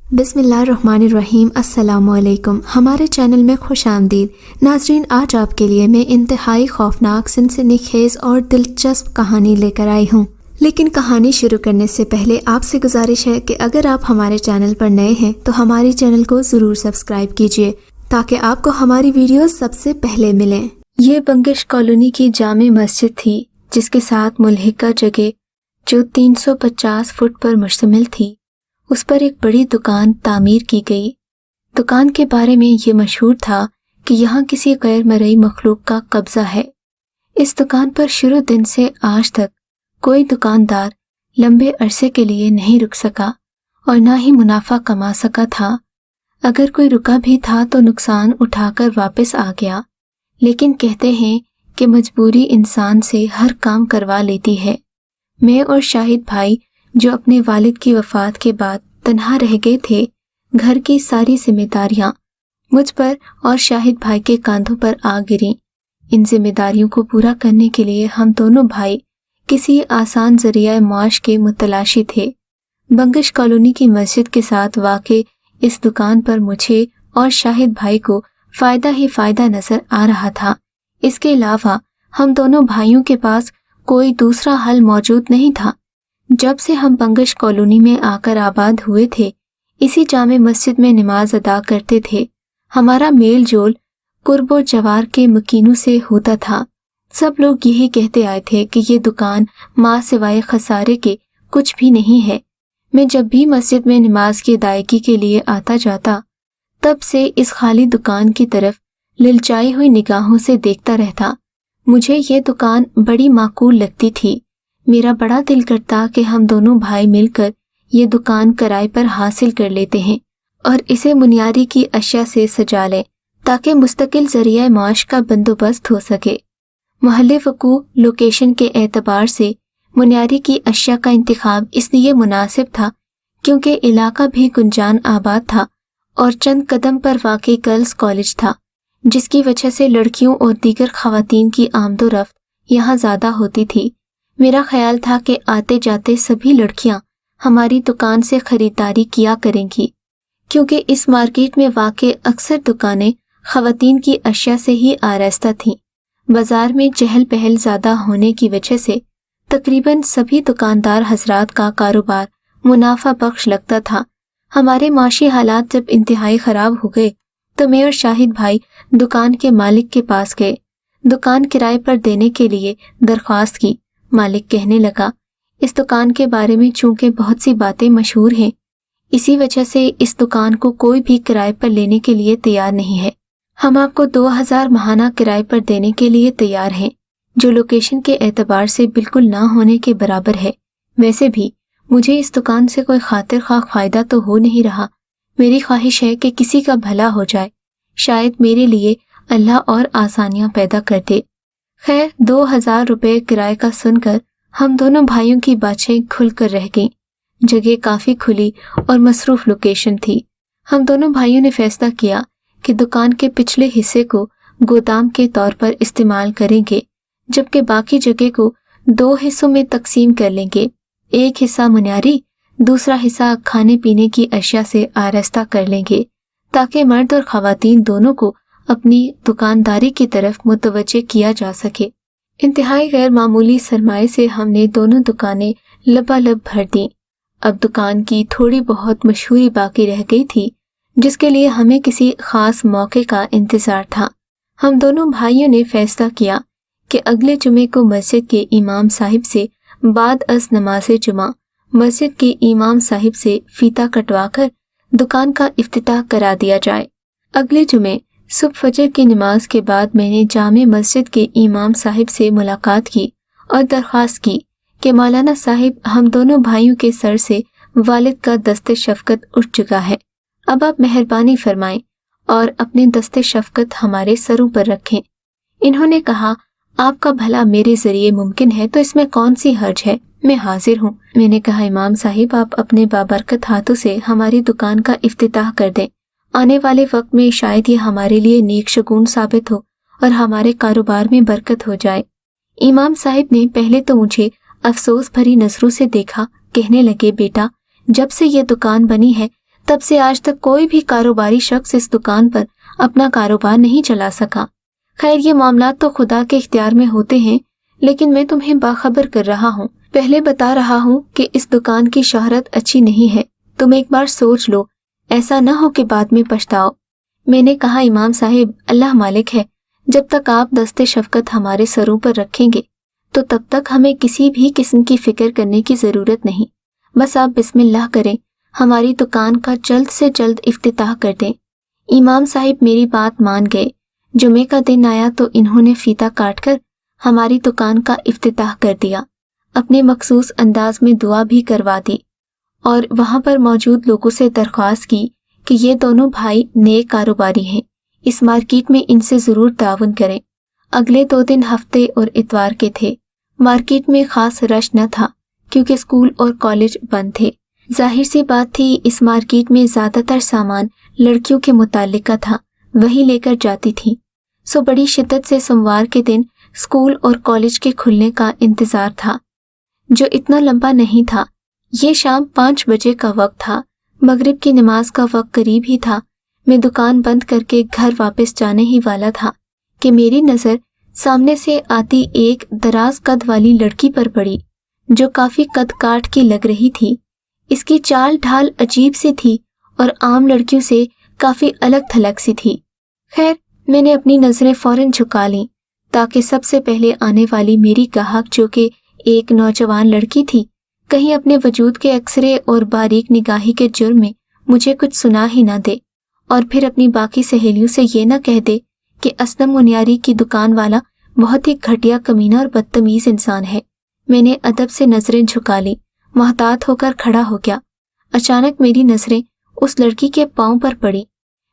बिस्मिल्लाहिर्रहमानिर्रहीम। अस्सलामुअलैकुम। हमारे चैनल में खुश आमदीद। नाजरीन, आज आपके लिए मैं इंतहाई खौफनाक, सनसनीखेज और दिलचस्प कहानी लेकर आई हूँ। लेकिन कहानी शुरू करने से पहले आपसे गुजारिश है कि अगर आप हमारे चैनल पर नए हैं तो हमारे चैनल को ज़रूर सब्सक्राइब कीजिए ताकि आपको हमारी वीडियोस सबसे पहले मिलें। ये बंगिश कॉलोनी की जामे मस्जिद थी जिसके साथ मुल्हिका जगह जो 350 फुट पर मुश्तमिल थी, उस पर एक बड़ी दुकान तामीर की गई। दुकान के बारे में ये मशहूर था कि यहाँ किसी गैर मरई मखलूक का कब्जा है। इस दुकान पर शुरू दिन से आज तक कोई दुकानदार लंबे अरसे के लिए नहीं रुक सका और ना ही मुनाफा कमा सका था। अगर कोई रुका भी था तो नुकसान उठाकर वापस आ गया। लेकिन कहते हैं कि मजबूरी इंसान से हर काम करवा लेती है। मैं और शाहिद भाई जो अपने वालिद की वफात के बाद तन्हा रह गए थे, घर की सारी जिम्मेदारियां मुझ पर और शाहिद भाई के कांधों पर आ गिरी। इन जिम्मेदारियों को पूरा करने के लिए हम दोनों भाई किसी आसान जरिया माश के मुतलाशी थे। बंगिश कॉलोनी की मस्जिद के साथ वाक़े इस दुकान पर मुझे और शाहिद भाई को फायदा ही फायदा नजर आ रहा था। इसके अलावा हम दोनों भाइयों के पास कोई दूसरा हल मौजूद नहीं था। जब से हम बंगिश कॉलोनी में आकर आबाद हुए थे, इसी जामे मस्जिद में नमाज अदा करते थे। हमारा मेल जोल कुर्बो जवार के मकीनों से होता था। सब लोग यही कहते आए थे कि ये दुकान माँ सिवाय खसारे के कुछ भी नहीं है। मैं जब भी मस्जिद में नमाज की अदायगी के लिए आता जाता, तब से इस खाली दुकान की तरफ ललचाई हुई निगाहों से देखता रहता। मुझे ये दुकान बड़ी माकूल लगती थी। मेरा बड़ा दिल करता कि हम दोनों भाई मिलकर ये दुकान किराए पर हासिल कर लेते हैं और इसे मुनियारी की अशिया से सजा लें ताकि मुस्तकिल जरिया माश का बंदोबस्त हो सके। महल्ले वकू लोकेशन के एतबार से मुनियारी की अशिया का इंतखाब इसलिए मुनासिब था क्योंकि इलाका भी गुंजान आबाद था और चंद कदम पर वाक़ई गर्ल्स कॉलेज था, जिसकी वजह से लड़कियों और दीगर खवातीन की आमदोरफ्त यहाँ ज़्यादा होती थी। मेरा ख्याल था कि आते जाते सभी लड़कियां हमारी दुकान से खरीदारी किया करेंगी क्योंकि इस मार्केट में वाक़ई अक्सर दुकानें खवातीन की अशिया से ही आरास्ता थीं। बाजार में चहल पहल ज़्यादा होने की वजह से तकरीबन सभी दुकानदार हजरात का कारोबार मुनाफा बख्श लगता था। हमारे माशी हालात जब इंतहाई ख़राब हो गए तो मैं और शाहिद भाई दुकान के मालिक के पास गए। दुकान किराए पर देने के लिए दरख्वास्त की। मालिक कहने लगा, इस दुकान के बारे में चूंकि बहुत सी बातें मशहूर हैं, इसी वजह से इस दुकान को कोई भी किराए पर लेने के लिए तैयार नहीं है। हम आपको 2000 माहाना किराए पर देने के लिए तैयार हैं, जो लोकेशन के एतबार से बिल्कुल ना होने के बराबर है। वैसे भी मुझे इस दुकान से कोई खातिर खा फायदा तो हो नहीं रहा। मेरी ख्वाहिश है कि किसी का भला हो जाए, शायद मेरे लिए अल्लाह और आसानियां पैदा कर दे। खैर, 2000 रुपये किराए का सुनकर हम दोनों भाइयों की बातें खुलकर रह गईं। जगह काफी खुली और मसरूफ लोकेशन थी। हम दोनों भाइयों ने फैसला किया कि दुकान के पिछले हिस्से को गोदाम के तौर पर इस्तेमाल करेंगे, जबकि बाकी जगह को 2 हिस्सों में तकसीम कर लेंगे। एक हिस्सा मुनियारी, दूसरा हिस्सा खाने पीने की अशिया से आरास्ता कर लेंगे ताकि मर्द और खवातीन दोनों को अपनी दुकानदारी की तरफ मुतवज्जे किया जा सके। इंतहाई गैर मामूली सरमाए से हमने दोनों दुकानें लबालब भर दी। अब दुकान की थोड़ी बहुत मशहूरी बाकी रह गई थी, जिसके लिए हमें किसी खास मौके का इंतजार था। हम दोनों भाइयों ने फैसला किया कि अगले जुमे को मस्जिद के इमाम साहिब से बाद अज़ नमाज़े जुमा मस्जिद के इमाम साहिब से फीता कटवाकर दुकान का इफ्तिताह करा दिया जाए। अगले जुमे सुबह फजर की नमाज के बाद मैंने जामे मस्जिद के इमाम साहिब से मुलाकात की और दरख्वास्त की कि मौलाना साहिब, हम दोनों भाइयों के सर से वालिद का दस्ते शफ़क़त उठ चुका है। अब आप मेहरबानी फरमाएं और अपने दस्ते शफ़क़त हमारे सरों पर रखें। इन्होंने कहा, आपका भला मेरे जरिए मुमकिन है तो इसमें कौन सी हर्ज है, मैं हाजिर हूँ। मैंने कहा, इमाम साहिब, आप अपने बाबरकत हाथों से हमारी दुकान का इफ्तिताह कर दें। आने वाले वक्त में शायद ये हमारे लिए नेक शगुन साबित हो और हमारे कारोबार में बरकत हो जाए। इमाम साहिब ने पहले तो मुझे अफसोस भरी नजरों से देखा। कहने लगे, बेटा, जब से ये दुकान बनी है तब से आज तक कोई भी कारोबारी शख्स इस दुकान पर अपना कारोबार नहीं चला सका। खैर, ये मामलात तो खुदा के इख्तियार में होते हैं, लेकिन मैं तुम्हें बाखबर कर रहा हूँ, पहले बता रहा हूँ कि इस दुकान की शोहरत अच्छी नहीं है। तुम एक बार सोच लो, ऐसा न हो कि बाद में पछताओ। मैंने कहा, इमाम साहिब, अल्लाह मालिक है, जब तक आप दस्ते शफकत हमारे सरों पर रखेंगे तो तब तक हमें किसी भी किस्म की फिक्र करने की ज़रूरत नहीं। बस आप बिस्मिल्लाह करें, हमारी दुकान का जल्द से जल्द इफ्तिताह कर दें। इमाम साहिब मेरी बात मान गए। जुमे का दिन आया तो इन्होंने फीता काटकर हमारी दुकान का इफ्तिताह कर दिया। अपने मखसूस अंदाज में दुआ भी करवा दी और वहाँ पर मौजूद लोगों से दरख्वास्त की कि ये दोनों भाई नए कारोबारी हैं, इस मार्केट में इनसे ज़रूर ताउन करें। अगले 2 दिन हफ्ते और इतवार के थे। मार्केट में खास रश न था क्योंकि स्कूल और कॉलेज बंद थे। जाहिर सी बात थी, इस मार्केट में ज़्यादातर सामान लड़कियों के मुताल्लिक का था, वही लेकर जाती थी। सो बड़ी शिद्दत से सोमवार के दिन स्कूल और कॉलेज के खुलने का इंतज़ार था, जो इतना लंबा नहीं था। ये शाम 5 बजे का वक्त था। मगरिब की नमाज का वक्त करीब ही था। मैं दुकान बंद करके घर वापस जाने ही वाला था कि मेरी नज़र सामने से आती एक दराज कद वाली लड़की पर पड़ी, जो काफ़ी कद काट की लग रही थी। इसकी चाल ढाल अजीब सी थी और आम लड़कियों से काफ़ी अलग थलग सी थी। खैर, मैंने अपनी नज़रें फ़ौरन झुका लीं ताकि सबसे पहले आने वाली मेरी गाहक, जो कि एक नौजवान लड़की थी, कहीं अपने वजूद के एक्सरे और बारीक निगाही के जुर्म में मुझे कुछ सुना ही ना दे और फिर अपनी बाकी सहेलियों से ये ना कह दे कि असलम मुनियारी की दुकान वाला बहुत ही घटिया, कमीना और बदतमीज इंसान है। मैंने अदब से नजरें झुका ली, मोहतात होकर खड़ा हो गया। अचानक मेरी नजरें उस लड़की के पाँव पर पड़ी।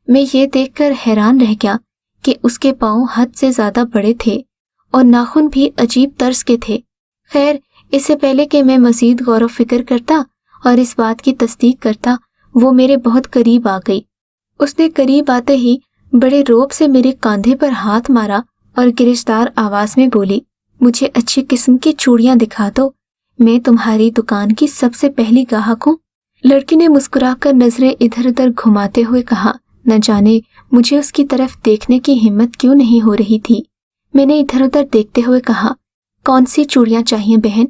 मैं ये देखकर हैरान रह गया कि उसके पाँव हद से ज्यादा बड़े थे और नाखून भी अजीब तर्ज के थे। खैर, इससे पहले कि मैं मजीद गौर फिक्र करता और इस बात की तस्दीक करता, वो मेरे बहुत करीब आ गई। उसने करीब आते ही बड़े रौब से मेरे कंधे पर हाथ मारा और गिरफ्तार आवाज में बोली, मुझे अच्छी किस्म की चूड़ियां दिखा दो, मैं तुम्हारी दुकान की सबसे पहली गाहक हूँ। लड़की ने मुस्कुराकर नजरें इधर उधर घुमाते हुए कहा। न जाने मुझे उसकी तरफ देखने की हिम्मत क्यों नहीं हो रही थी। मैंने इधर उधर देखते हुए कहा, कौन सी चूड़ियां चाहिए बहन?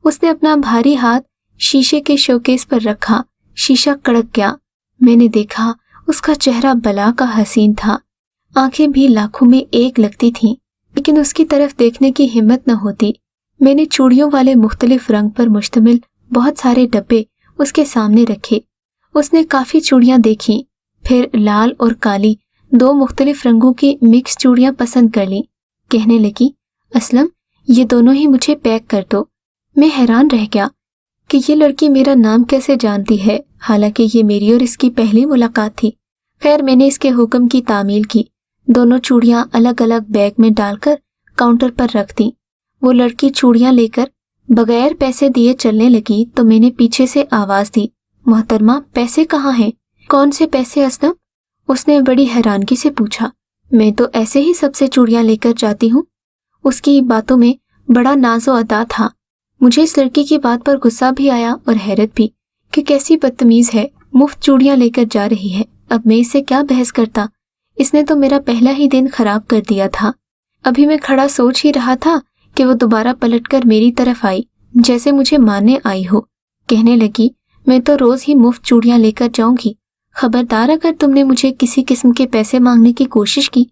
उसने अपना भारी हाथ शीशे के शोकेस पर रखा। शीशा कड़क गया। मैंने देखा उसका चेहरा बला का हसीन था। आंखें भी लाखों में एक लगती थीं, लेकिन उसकी तरफ देखने की हिम्मत न होती। मैंने चूड़ियों वाले मुख्तलिफ रंग पर मुश्तमिल बहुत सारे डब्बे उसके सामने रखे। उसने काफी चूड़ियां देखी, फिर लाल और काली 2 मुख्तलिफ रंगों की मिक्स चूड़ियां पसंद कर लीं। कहने लगी, असलम, ये दोनों ही मुझे पैक कर दो। मैं हैरान रह गया कि ये लड़की मेरा नाम कैसे जानती है, हालांकि ये मेरी और इसकी पहली मुलाकात थी। खैर, मैंने इसके हुक्म की तामील की। दोनों चूड़ियां अलग अलग बैग में डालकर काउंटर पर रख दी। वो लड़की चूड़ियां लेकर बगैर पैसे दिए चलने लगी तो मैंने पीछे से आवाज दी, मोहतरमा, पैसे कहाँ हैं? कौन से पैसे असलम? उसने बड़ी हैरानगी से पूछा। मैं तो ऐसे ही सबसे चूड़ियां लेकर जाती हूँ। उसकी बातों में बड़ा नाज़ो अदा था। मुझे इस लड़की की बात पर गुस्सा भी आया और हैरत भी कि कैसी बदतमीज है, मुफ्त चूड़ियां लेकर जा रही है। अब मैं इससे क्या बहस करता? इसने तो मेरा पहला ही दिन खराब कर दिया था। अभी मैं खड़ा सोच ही रहा था कि वो दोबारा पलटकर मेरी तरफ आई, जैसे मुझे मारने आई हो। कहने लगी, मैं तो रोज ही मुफ्त चूड़ियां लेकर जाऊंगी, खबरदार अगर तुमने मुझे किसी किस्म के पैसे मांगने की कोशिश की।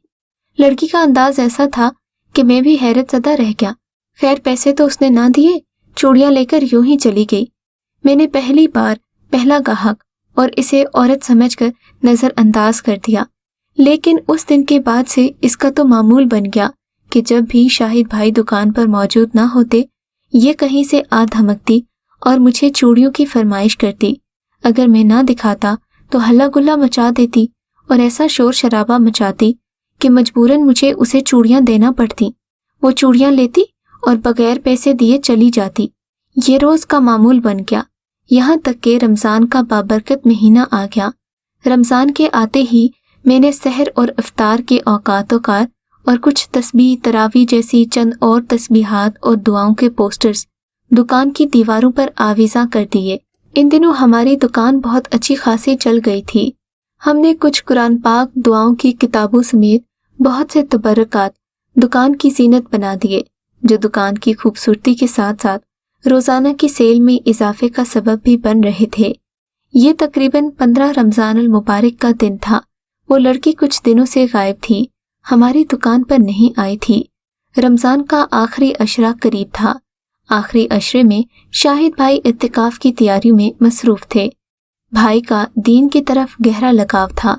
लड़की का अंदाज ऐसा था कि मैं भी हैरत ज़दा रह गया। खैर, पैसे तो उसने ना दिए, चूड़ियां लेकर यूं ही चली गई। मैंने पहली बार पहला गाहक और इसे औरत समझकर नजरअंदाज कर दिया, लेकिन उस दिन के बाद से इसका तो मामूल बन गया कि जब भी शाहिद भाई दुकान पर मौजूद ना होते, ये कहीं से आ धमकती और मुझे चूड़ियों की फरमाइश करती। अगर मैं ना दिखाता तो हल्ला गुल्ला मचा देती और ऐसा शोर शराबा मचाती कि मजबूरन मुझे उसे चूड़ियां देना पड़ती। वो चूड़ियां लेती और बगैर पैसे दिए चली जाती। ये रोज का मामूल बन गया। यहाँ तक कि रमज़ान का बाबरकत महीना आ गया। रमज़ान के आते ही मैंने सहर और इफ्तार के औकात और कुछ तस्बीह, तरावी जैसी चंद और तस्बीहात और दुआओं के पोस्टर्स दुकान की दीवारों पर आवीज़ा कर दिए। इन दिनों हमारी दुकान बहुत अच्छी खासी चल गई थी। हमने कुछ कुरान पाक, दुआओं की किताबों समेत बहुत से तबर्रकात दुकान की जीनत बना दिए, जो दुकान की खूबसूरती के साथ साथ रोजाना की सेल में इजाफे का सबब भी बन रहे थे। ये तकरीबन 15 रमजान अल मुबारक का दिन था। वो लड़की कुछ दिनों से गायब थी, हमारी दुकान पर नहीं आई थी। रमजान का आखिरी अशरा करीब था। आखिरी अशरे में शाहिद भाई इत्तिकाफ की तैयारियों में मसरूफ थे। भाई का दीन की तरफ गहरा लगाव था।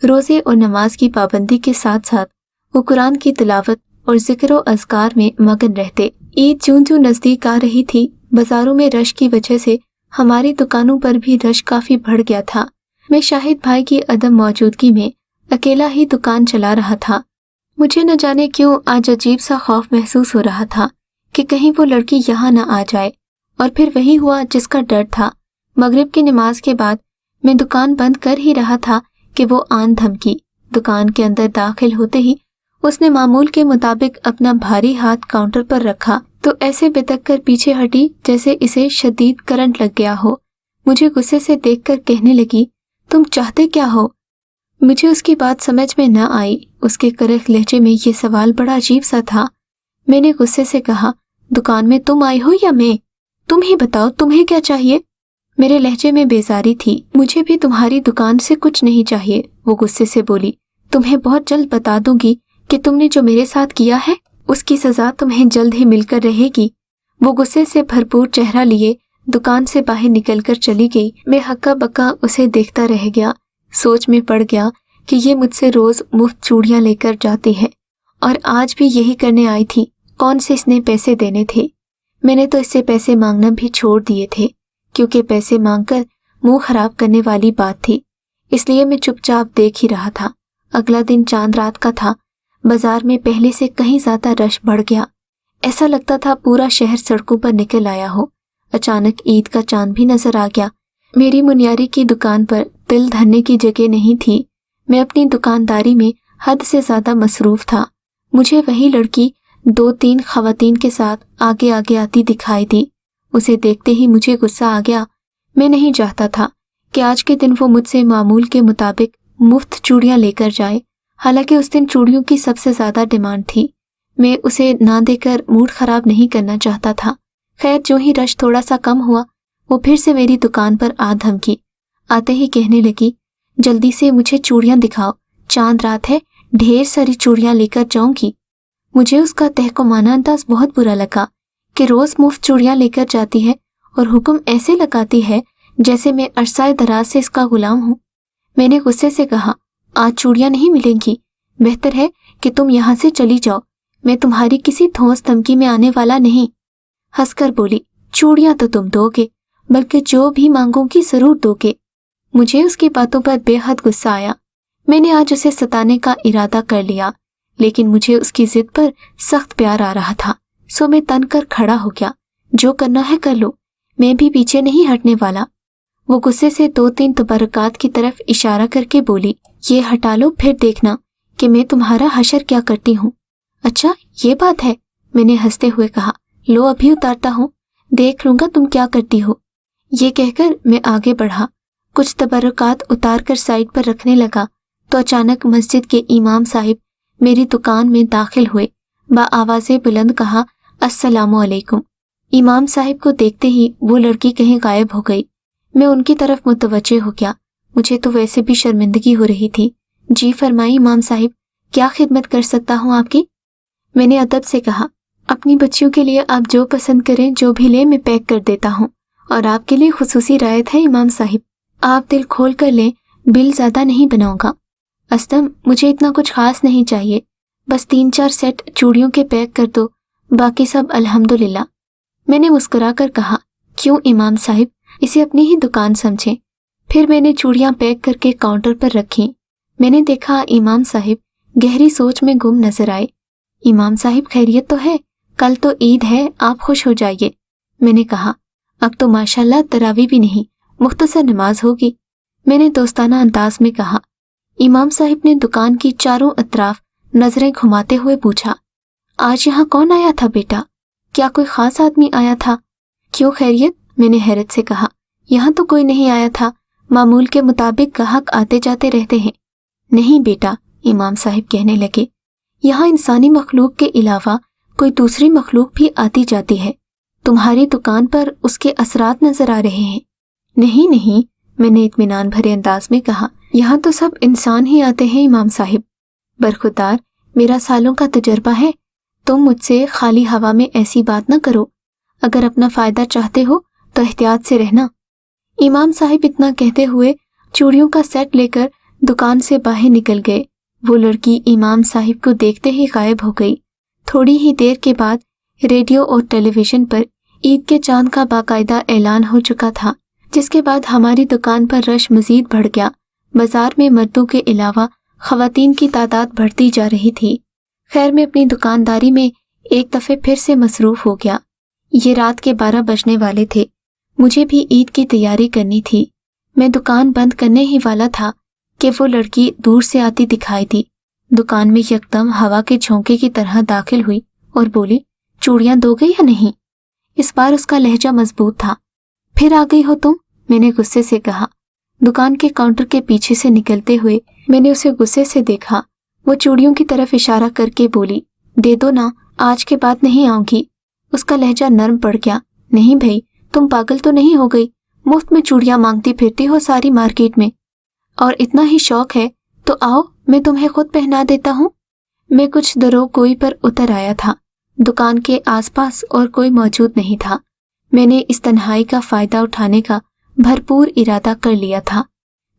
रोजे और नमाज की पाबंदी के साथ साथ वो कुरान की तिलावत और जिक्र और अज़कार में मगन रहते। ईद जूं नजदीक आ रही थी, बाजारों में रश की वजह से हमारी दुकानों पर भी रश काफी बढ़ गया था। मैं शाहिद भाई की अदम मौजूदगी में अकेला ही दुकान चला रहा था। मुझे न जाने क्यों आज अजीब सा खौफ महसूस हो रहा था कि कहीं वो लड़की यहाँ न आ जाए। और फिर वही हुआ जिसका डर था। मगरिब की नमाज के बाद मैं दुकान बंद कर ही रहा था कि वो आन धमकी। दुकान के अंदर दाखिल होते ही उसने मामूल के मुताबिक अपना भारी हाथ काउंटर पर रखा तो ऐसे बितक कर पीछे हटी जैसे इसे शदीद करंट लग गया हो। मुझे गुस्से से देखकर कहने लगी, तुम चाहते क्या हो? मुझे उसकी बात समझ में न आई। उसके करख लहजे में ये सवाल बड़ा अजीब सा था। मैंने गुस्से से कहा, दुकान में तुम आई हो या मैं? तुम ही बताओ, तुम्हें क्या चाहिए? मेरे लहजे में बेजारी थी। मुझे भी तुम्हारी दुकान से कुछ नहीं चाहिए, वो गुस्से से बोली। तुम्हें बहुत जल्द बता दूंगी कि तुमने जो मेरे साथ किया है उसकी सजा तुम्हें जल्द ही मिलकर रहेगी। वो गुस्से से भरपूर चेहरा लिए दुकान से बाहर निकलकर चली गई। मैं हक्का बक्का उसे देखता रह गया। सोच में पड़ गया कि ये मुझसे रोज मुफ्त चूड़ियां लेकर जाती है और आज भी यही करने आई थी। कौन से इसने पैसे देने थे? मैंने तो इससे पैसे मांगना भी छोड़ दिए थे, क्योंकि पैसे मांगकर मुंह खराब करने वाली बात थी। इसलिए मैं चुपचाप देख ही रहा था। अगला दिन चांद रात का था। बाजार में पहले से कहीं ज्यादा रश बढ़ गया। ऐसा लगता था पूरा शहर सड़कों पर निकल आया हो। अचानक ईद का चांद भी नजर आ गया। मेरी मुनियारी की दुकान पर दिल धरने की जगह नहीं थी। मैं अपनी दुकानदारी में हद से ज्यादा मसरूफ था। मुझे वही लड़की 2-3 खवातीन के साथ आगे आगे आती दिखाई दी। उसे देखते ही मुझे गुस्सा आ गया। मैं नहीं चाहता था कि आज के दिन वो मुझसे मामूल के मुताबिक मुफ्त चूड़ियां लेकर जाए। हालांकि उस दिन चूड़ियों की सबसे ज्यादा डिमांड थी। मैं उसे ना देकर मूड खराब नहीं करना चाहता था। खैर, जो ही रश थोड़ा सा कम हुआ वो फिर से मेरी दुकान पर आ धमकी। आते ही कहने लगी, जल्दी से मुझे चूड़ियां दिखाओ, चांद रात है, ढेर सारी चूड़ियां लेकर जाऊंगी। मुझे उसका तहकुमाना अंदाज बहुत बुरा लगा कि रोज मुफ्त चूड़ियां लेकर जाती है और हुक्म ऐसे लगाती है जैसे मैं अरसाए दराज से इसका गुलाम हूँ। मैंने गुस्से से कहा, आज चूड़ियां नहीं मिलेंगी। बेहतर है कि तुम यहाँ से चली जाओ। मैं तुम्हारी किसी धौंस धमकी में आने वाला नहीं। हंसकर बोली, चूड़ियां तो तुम दोगे, बल्कि जो भी मांगोगी जरूर दोगे। मुझे उसकी बातों पर बेहद गुस्सा आया। मैंने आज उसे सताने का इरादा कर लिया, लेकिन मुझे उसकी जिद पर सख्त प्यार आ रहा था। सो मैं तन कर खड़ा हो गया। जो करना है कर लो, मैं भी पीछे नहीं हटने वाला। वो गुस्से से 2-3 तबरकात की तरफ इशारा करके बोली, ये हटा लो, फिर देखना कि मैं तुम्हारा हशर क्या करती हूँ। अच्छा, ये बात है, मैंने हंसते हुए कहा। लो, अभी उतारता हूँ, देख लूंगा तुम क्या करती हो। ये कहकर मैं आगे बढ़ा। कुछ तबरकात उतार कर साइड पर रखने लगा तो अचानक मस्जिद के इमाम साहिब मेरी दुकान में दाखिल हुए। आवाज़े बुलंद कहा, अस्सलामु अलैकुम। इमाम साहिब को देखते ही वो लड़की कहीं गायब हो गई। मैं उनकी तरफ मुतवज्जे हो गया। मुझे तो वैसे भी शर्मिंदगी हो रही थी। जी फरमाइए इमाम साहिब, क्या खिदमत कर सकता हूँ आपकी? मैंने अदब से कहा, अपनी बच्चियों के लिए आप जो पसंद करें, जो भी ले मैं पैक कर देता हूँ। और आपके लिए खुसूसी रायत है इमाम साहिब, आप दिल खोल कर लें, बिल ज्यादा नहीं बनाऊंगा। अस्तम, मुझे इतना कुछ खास नहीं चाहिए, बस 3-4 सेट चूड़ियों के पैक कर दो, बाकी सब अल्हम्दुलिल्लाह। मैंने मुस्कुरा कर कहा, क्यों इमाम साहिब, इसे अपनी ही दुकान समझें। फिर मैंने चूड़ियां पैक करके काउंटर पर रखी। मैंने देखा इमाम साहिब गहरी सोच में गुम नजर आए। इमाम साहिब, खैरियत तो है? कल तो ईद है, आप खुश हो जाइए। मैंने कहा, अब तो माशाल्लाह तरावी भी नहीं, मुख्तसर नमाज होगी। मैंने दोस्ताना अंदाज में कहा। इमाम साहिब ने दुकान की चारों अतराफ नजरें घुमाते हुए पूछा, आज यहाँ कौन आया था बेटा? क्या कोई खास आदमी आया था? क्यों, खैरियत? मैंने हैरत से कहा। यहाँ तो कोई नहीं आया था, मामूल के मुताबिक ग्राहक आते जाते रहते हैं। नहीं बेटा, इमाम साहिब कहने लगे, यहाँ इंसानी मखलूक के अलावा कोई दूसरी मखलूक भी आती जाती है। तुम्हारी दुकान पर उसके असरात नजर आ रहे हैं। नहीं नहीं, मैंने इत्मीनान भरे अंदाज में कहा, यहाँ तो सब इंसान ही आते हैं इमाम साहिब। बरखुदार, मेरा सालों का तजर्बा है, तुम मुझसे खाली हवा में ऐसी बात न करो। अगर अपना फायदा चाहते हो तो एहतियात से रहना। इमाम साहिब इतना कहते हुए चूड़ियों का सेट लेकर दुकान से बाहर निकल गए। वो लड़की इमाम साहिब को देखते ही गायब हो गई। थोड़ी ही देर के बाद रेडियो और टेलीविजन पर ईद के चांद का बाकायदा ऐलान हो चुका था, जिसके बाद हमारी दुकान पर रश मजीद बढ़ गया। बाजार में मर्दों के अलावा खवातीन की तादाद बढ़ती जा रही थी। खैर, मैं अपनी दुकानदारी में एक दफे फिर से मसरूफ हो गया। ये रात के 12 बजने वाले थे। मुझे भी ईद की तैयारी करनी थी। मैं दुकान बंद करने ही वाला था कि वो लड़की दूर से आती दिखाई दी। दुकान में यकदम हवा के झोंके की तरह दाखिल हुई और बोली, चूड़ियां दोगे या नहीं? इस बार उसका लहजा मजबूत था। फिर आ गई हो तुम? मैंने गुस्से से कहा। दुकान के काउंटर के पीछे से निकलते हुए मैंने उसे गुस्से से देखा। वो चूड़ियों की तरफ इशारा करके बोली, दे दो ना, आज के बाद नहीं आऊंगी। उसका लहजा नर्म पड़ गया। नहीं भाई, तुम पागल तो नहीं हो गई? मुफ्त में चूड़ियां मांगती फिरती हो सारी मार्केट में, और इतना ही शौक है तो आओ, मैं तुम्हें खुद पहना देता हूँ। मैं कुछ दरोगोई पर उतर आया था। दुकान के आसपास और कोई मौजूद नहीं था। मैंने इस तन्हाई का फायदा उठाने का भरपूर इरादा कर लिया था।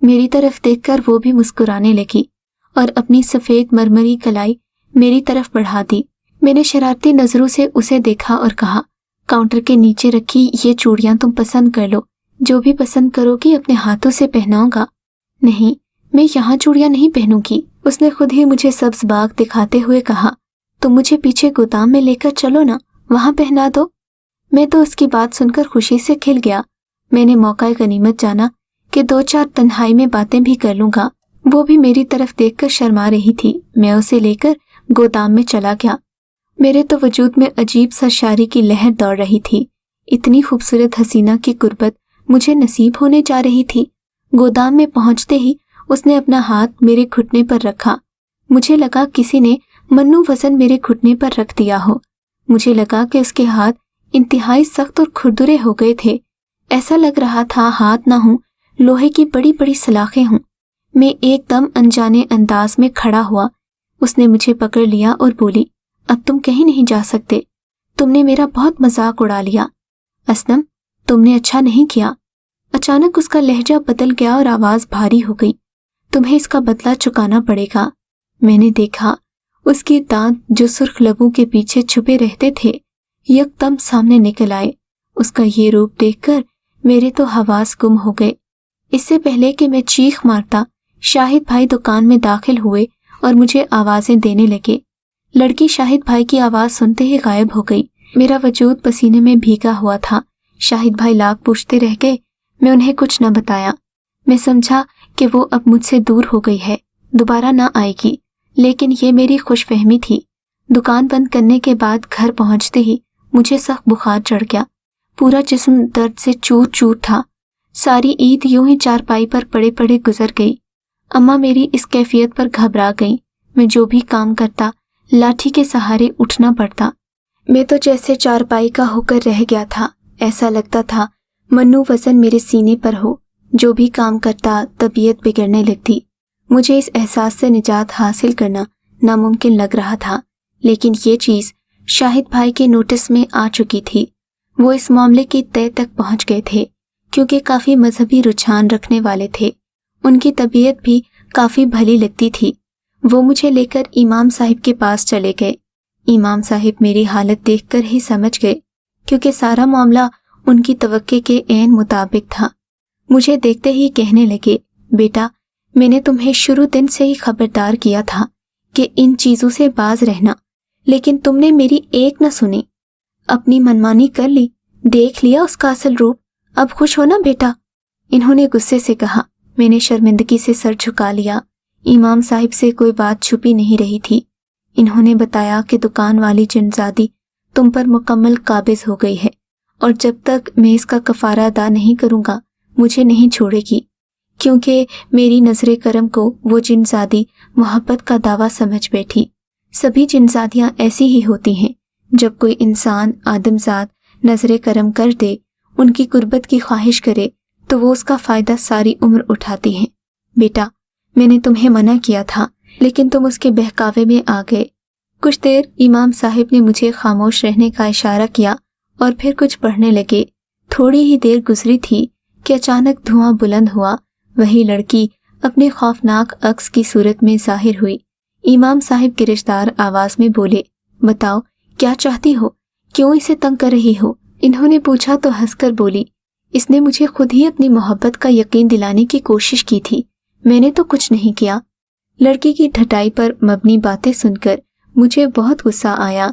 मेरी तरफ देखकर वो भी मुस्कुराने लगी और अपनी सफेद मरमरी कलाई मेरी तरफ बढ़ा दी। मैंने शरारती नजरों से उसे देखा और कहा, काउंटर के नीचे रखी ये चूड़ियां तुम पसंद कर लो। जो भी पसंद करोगी अपने हाथों से पहनाऊंगा। नहीं, मैं यहाँ चूड़ियां नहीं पहनूंगी। उसने खुद ही मुझे सब्ज बाग दिखाते हुए कहा, तुम मुझे पीछे गोदाम में लेकर चलो ना, वहां पहना दो। मैं तो उसकी बात सुनकर खुशी से खिल गया। मैंने मौका गनीमत जाना कि 2-4 तन्हाई में बातें भी कर लूंगा। वो भी मेरी तरफ देखकर शर्मा रही थी। मैं उसे लेकर गोदाम में चला गया। मेरे तो वजूद में अजीब सरशारी की लहर दौड़ रही थी। इतनी खूबसूरत हसीना की कुर्बत मुझे नसीब होने जा रही थी। गोदाम में पहुंचते ही उसने अपना हाथ मेरे घुटने पर रखा। मुझे लगा किसी ने मन्नू वजन मेरे घुटने पर रख दिया हो। मुझे लगा कि उसके हाथ इंतहाई सख्त और खुरदुरे हो गए थे। ऐसा लग रहा था हाथ ना हो, लोहे की बड़ी बड़ी सलाखें हों। मैं एकदम अनजाने अंदाज में खड़ा हुआ। उसने मुझे पकड़ लिया और बोली, अब तुम कहीं नहीं जा सकते। तुमने मेरा बहुत मजाक उड़ा लिया। असलम, तुमने अच्छा नहीं किया। अचानक उसका लहजा बदल गया और आवाज भारी हो गई। तुम्हें इसका बदला चुकाना पड़ेगा। मैंने देखा उसके दांत जो सुर्ख लबों के पीछे छुपे रहते थे यकदम सामने निकल आए। उसका ये रूप देखकर मेरे तो हवास गुम हो गए। इससे पहले कि मैं चीख मारता, शाहिद भाई दुकान में दाखिल हुए और मुझे आवाजें देने लगे। लड़की शाहिद भाई की आवाज सुनते ही गायब हो गई। मेरा वजूद पसीने में भीगा हुआ था। शाहिद भाई लाख पूछते रह गए। मैं उन्हें कुछ न बताया। मैं समझा कि वो अब मुझसे दूर हो गई है, दोबारा ना आएगी। लेकिन ये मेरी खुशफहमी थी। दुकान बंद करने के बाद घर पहुंचते ही मुझे सख्त बुखार चढ़ गया। पूरा जिस्म दर्द से चूर चूर था। सारी ईद यूं ही चारपाई पर पड़े पड़े गुजर गई। अम्मा मेरी इस कैफियत पर घबरा गई। मैं जो भी काम करता लाठी के सहारे उठना पड़ता। मैं तो जैसे चारपाई का होकर रह गया था। ऐसा लगता था मन्नू वजन मेरे सीने पर हो। जो भी काम करता तबीयत बिगड़ने लगती। मुझे इस एहसास से निजात हासिल करना नामुमकिन लग रहा था। लेकिन ये चीज शाहिद भाई के नोटिस में आ चुकी थी। वो इस मामले की तह तक पहुंच गए थे, क्योंकि काफी मजहबी रुझान रखने वाले थे। उनकी तबीयत भी काफी भली लगती थी। वो मुझे लेकर इमाम साहिब के पास चले गए। इमाम साहिब मेरी हालत देखकर ही समझ गए, क्योंकि सारा मामला उनकी तवक्के के ऐन मुताबिक था। मुझे देखते ही कहने लगे, बेटा, मैंने तुम्हें शुरू दिन से ही खबरदार किया था कि इन चीजों से बाज रहना, लेकिन तुमने मेरी एक न सुनी। अपनी मनमानी कर ली। देख लिया उसका असल रूप। अब खुश हो ना बेटा? इन्होंने गुस्से से कहा। मैंने शर्मिंदगी से सर झुका लिया। इमाम साहिब से कोई बात छुपी नहीं रही थी। इन्होंने बताया कि दुकान वाली जिनजादी तुम पर मुकम्मल काबिज हो गई है, और जब तक मैं इसका कफारा अदा नहीं करूंगा مجھے نہیں چھوڑے گی، کیونکہ میری نظر کرم کو وہ جنزادی محبت کا دعویٰ سمجھ بیٹھی۔ سبھی جنزادیاں ایسی ہی ہوتی ہیں، جب کوئی انسان آدمزاد نظر کرم کر دے، ان کی قربت کی خواہش کرے، تو وہ اس کا فائدہ ساری عمر اٹھاتی ہیں۔ بیٹا، میں نے تمہیں منع کیا تھا، لیکن تم اس کے بہکاوے میں آ گئے۔ کچھ دیر امام صاحب نے مجھے خاموش رہنے کا اشارہ کیا اور پھر کچھ پڑھنے لگے۔ تھوڑی ہی دیر گزری تھی کہ اچانک دھواں بلند ہوا۔ وہی لڑکی اپنے خوفناک عکس کی صورت میں ظاہر ہوئی۔ امام صاحب گرجدار آواز میں بولے، بتاؤ کیا چاہتی ہو؟ کیوں اسے تنگ کر رہی ہو؟ انہوں نے پوچھا تو ہنس کر بولی، اس نے مجھے خود ہی اپنی محبت کا یقین دلانے کی کوشش کی تھی، میں نے تو کچھ نہیں کیا۔ لڑکی کی ڈھٹائی پر مبنی باتیں سن کر مجھے بہت غصہ آیا۔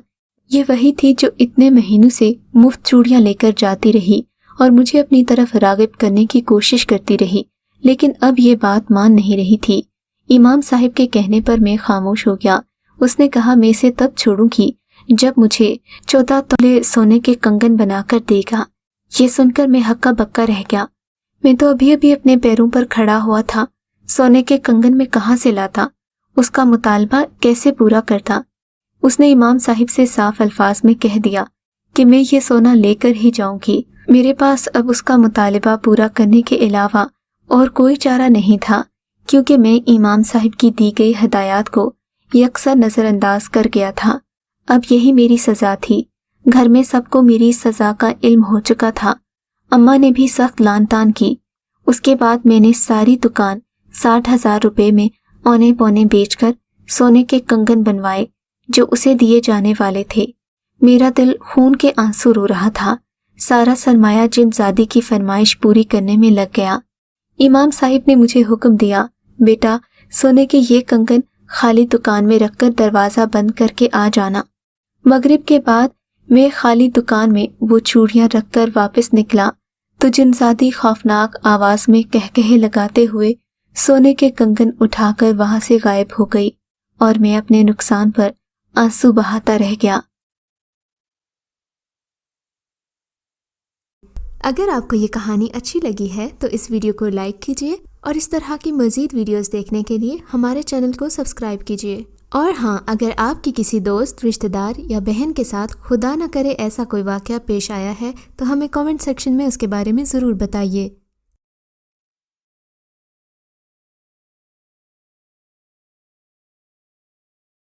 یہ وہی تھی جو اتنے مہینوں سے مفت چوڑیاں لے کر جاتی رہی اور مجھے اپنی طرف راغب کرنے کی کوشش کرتی رہی، لیکن اب یہ بات مان نہیں رہی تھی۔ امام صاحب کے کہنے پر میں خاموش ہو گیا۔ اس نے کہا، میں اسے تب چھوڑوں گی جب مجھے 14 تولے سونے کے کنگن بنا کر دے گا۔ یہ سن کر میں ہکا بکا رہ گیا۔ میں تو ابھی ابھی اپنے پیروں پر کھڑا ہوا تھا، سونے کے کنگن میں کہاں سے لاتا؟ اس کا مطالبہ کیسے پورا کرتا؟ اس نے امام صاحب سے صاف الفاظ میں کہہ دیا کہ میں یہ سونا لے کر ہی جاؤں گی۔ میرے پاس اب اس کا مطالبہ پورا کرنے کے علاوہ اور کوئی چارہ نہیں تھا، کیونکہ میں امام صاحب کی دی گئی ہدایات کو یکسر نظر انداز کر گیا تھا۔ اب یہی میری سزا تھی۔ گھر میں سب کو میری سزا کا علم ہو چکا تھا۔ اماں نے بھی سخت لان تان کی۔ اس کے بعد میں نے ساری دکان 60,000 روپے میں اونے پونے بیچ کر سونے کے کنگن بنوائے جو اسے دیے جانے والے تھے۔ میرا دل خون کے آنسو رو رہا تھا۔ سارا سرمایہ جنزادی کی فرمائش پوری کرنے میں لگ گیا۔ امام صاحب نے مجھے حکم دیا، بیٹا سونے کے یہ کنگن خالی دکان میں رکھ کر دروازہ بند کر کے آ جانا۔ مغرب کے بعد میں خالی دکان میں وہ چوڑیاں رکھ کر واپس نکلا تو جنزادی خوفناک آواز میں کہکہے لگاتے ہوئے سونے کے کنگن اٹھا کر وہاں سے غائب ہو گئی اور میں اپنے نقصان پر آنسو بہاتا رہ گیا۔ اگر آپ کو یہ کہانی اچھی لگی ہے تو اس ویڈیو کو لائک کیجیے اور اس طرح کی مزید ویڈیوز دیکھنے کے لیے ہمارے چینل کو سبسکرائب کیجیے۔ اور ہاں، اگر آپ کی کسی دوست، رشتہ دار یا بہن کے ساتھ خدا نہ کرے ایسا کوئی واقعہ پیش آیا ہے تو ہمیں کامنٹ سیکشن میں اس کے بارے میں ضرور بتائیے۔